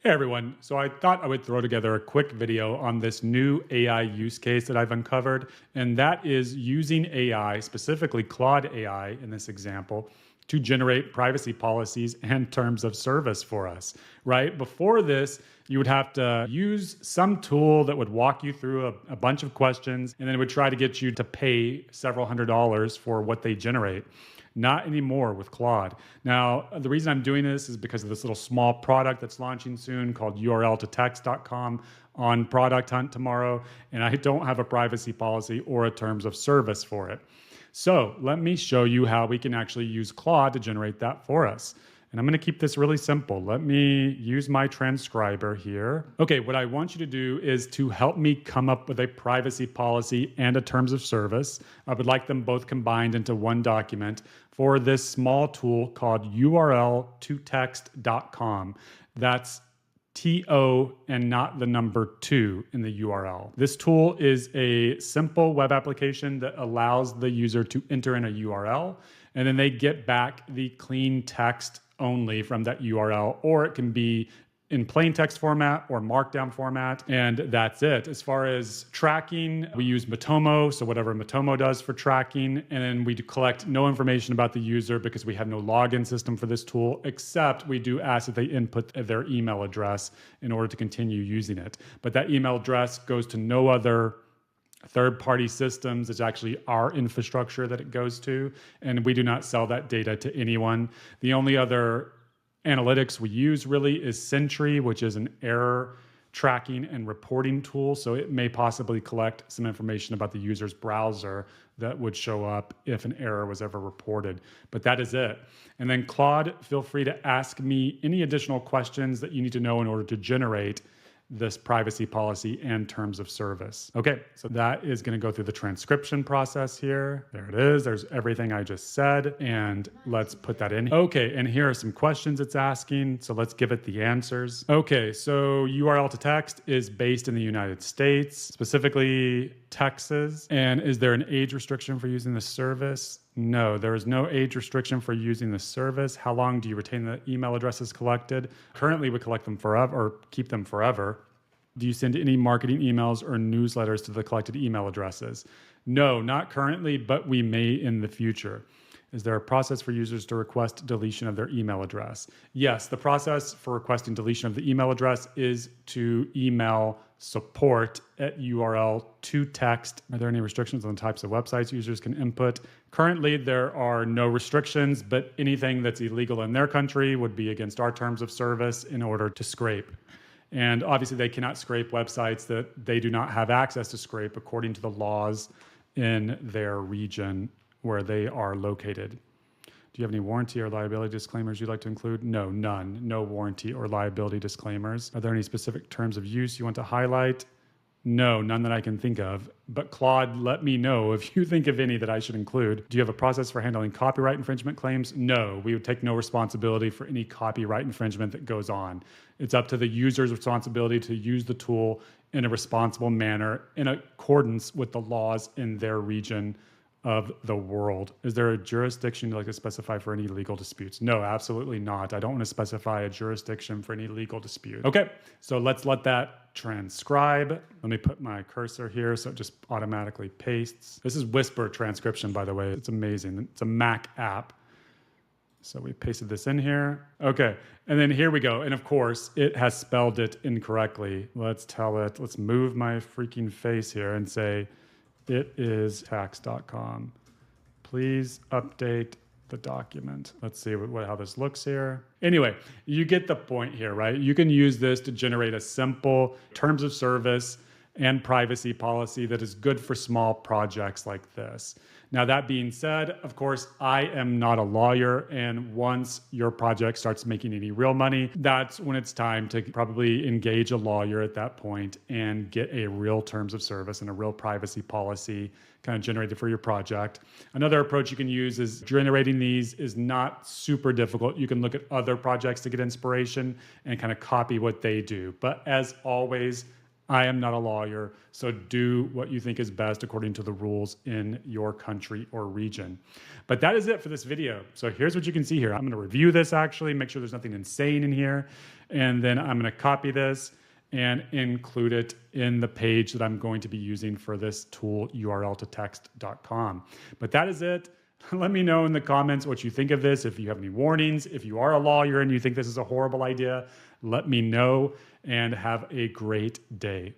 Hey everyone. So I thought I would throw together a quick video on this new AI use case that I've uncovered, and that is using AI, specifically Claude.ai in this example, to generate privacy policies and terms of service for us, right? Before this, you would have to use some tool that would walk you through a bunch of questions, and then it would try to get you to pay several $100s for what they generate. Not anymore with Claude. Now, the reason I'm doing this is because of this little small product that's launching soon called URL-to-text.com on Product Hunt tomorrow, and I don't have a privacy policy or a terms of service for it. So let me show you how we can actually use Claude to generate that for us. And I'm going to keep this really simple. Let me use my transcriber here. Okay, what I want you to do is to help me come up with a privacy policy and a terms of service. I would like them both combined into one document for this small tool called URL-to-text.com. That's TO and not the number 2 in the URL. This tool is a simple web application that allows the user to enter in a URL, and then they get back the clean text only from that URL, or it can be in plain text format or markdown format, and that's it. As far as tracking, we use Matomo, so whatever Matomo does for tracking, and then we collect no information about the user because we have no login system for this tool, except we do ask that they input their email address in order to continue using it. But that email address goes to no other third-party systems. It's actually our infrastructure that it goes to, and we do not sell that data to anyone. The only other analytics we use really is Sentry, which is an error tracking and reporting tool. So it may possibly collect some information about the user's browser that would show up if an error was ever reported. But that is it. And then Claude, feel free to ask me any additional questions that you need to know in order to generate this privacy policy and terms of service. Okay, so that is going to go through the transcription process here. There it is. There's everything I just said, and let's put that in. Okay, and here are some questions it's asking, so let's give it the answers. Okay, so URL to text is based in the United States, specifically Texas. And is there an age restriction for using the service? No, there is no age restriction for using the service. How long do you retain the email addresses collected? Currently, we collect them forever or keep them forever. Do you send any marketing emails or newsletters to the collected email addresses? No, not currently, but we may in the future. Is there a process for users to request deletion of their email address? Yes, the process for requesting deletion of the email address is to email support at URL to text. Are there any restrictions on the types of websites users can input? Currently, there are no restrictions, but anything that's illegal in their country would be against our terms of service in order to scrape. And obviously, they cannot scrape websites that they do not have access to scrape according to the laws in their region where they are located. Do you have any warranty or liability disclaimers you'd like to include? No, none. No warranty or liability disclaimers. Are there any specific terms of use you want to highlight? No, none that I can think of. But Claude, let me know if you think of any that I should include. Do you have a process for handling copyright infringement claims? No, we would take no responsibility for any copyright infringement that goes on. It's up to the user's responsibility to use the tool in a responsible manner in accordance with the laws in their region of the world. Is there a jurisdiction you'd like to specify for any legal disputes? No, absolutely not. I don't want to specify a jurisdiction for any legal dispute. Okay, so let's let that transcribe. Let me put my cursor here so it just automatically pastes. This is Whisper transcription, by the way. It's amazing. It's a Mac app. So we pasted this in here. Okay, and then here we go. And of course, it has spelled it incorrectly. Let's tell it, let's move my freaking face here and say, it is tax.com. Please update the document. Let's see how this looks here. Anyway, you get the point here, right? You can use this to generate a simple terms of service and privacy policy that is good for small projects like this. Now, that being said, of course, I am not a lawyer, and once your project starts making any real money, that's when it's time to probably engage a lawyer at that point and get a real terms of service and a real privacy policy kind of generated for your project. Another approach you can use is generating these is not super difficult. You can look at other projects to get inspiration and kind of copy what they do. But as always, I am not a lawyer, so do what you think is best according to the rules in your country or region. But that is it for this video. So here's what you can see here. I'm going to review this actually, make sure there's nothing insane in here, and then I'm going to copy this and include it in the page that I'm going to be using for this tool, url-to-text.com. But that is it. Let me know in the comments what you think of this. If you have any warnings, if you are a lawyer and you think this is a horrible idea, let me know, and have a great day.